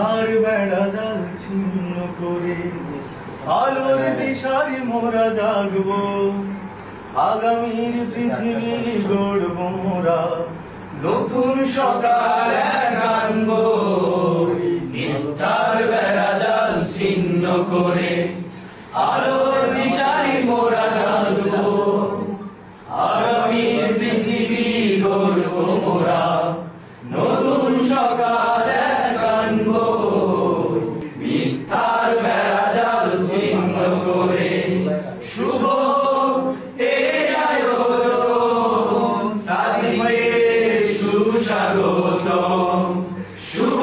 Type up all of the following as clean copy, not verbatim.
আর বেড়া জাল ছিন্ন করে আলোর দিশায় মোরা জাগবো, আগামীর পৃথিবী গড়ব মোরা, নতুন সকাল আনবো। মিথ্যার বেড়া জাল ছিন্ন করে আলোর দিশায় মোরা জাগবো, আগামীর পৃথিবী গড়ব মোরা, নতুন সকাল আনবো। মিথ্যার বেড়া জাল ছিন্ন করে শুভ এই আয়োজন, সাদিকে সুস্বাগতম। শুভ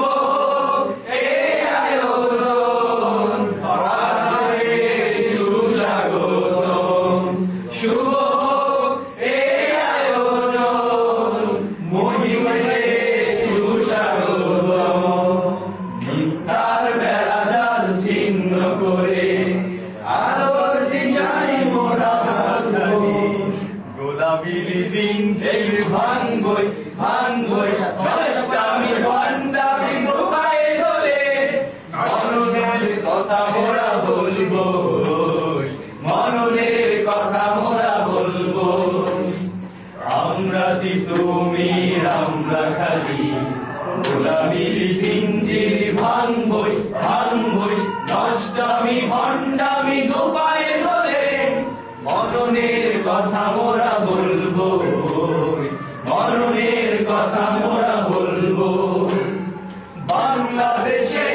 এই আয়োজন, ফারাকে সুস্বাগতম। শুভ এই আয়োজন, মহিমাকে সুস্বাগতম। মিথ্যার বেড়া জাল ছিন্ন করে আলোর দিশায় মোরা জাগবো, গোলাপীর জিঞ্জির ভাঙবই ভাঙবই, নষ্টামি ভণ্ডামি গোপায়ে দোলে, মননের কথা মোরা বলবো, মননের কথা মোরা বলবো। আমরা তুমি আমরা খালি, গোলাপীর জিঞ্জির ভাঙবই ভাঙবই, নষ্টামি ভণ্ডামি গোপায়ে দোলে, মননের কথা মোরা বলবো, মননের কথা মোরা বলবো। বাংলাদেশে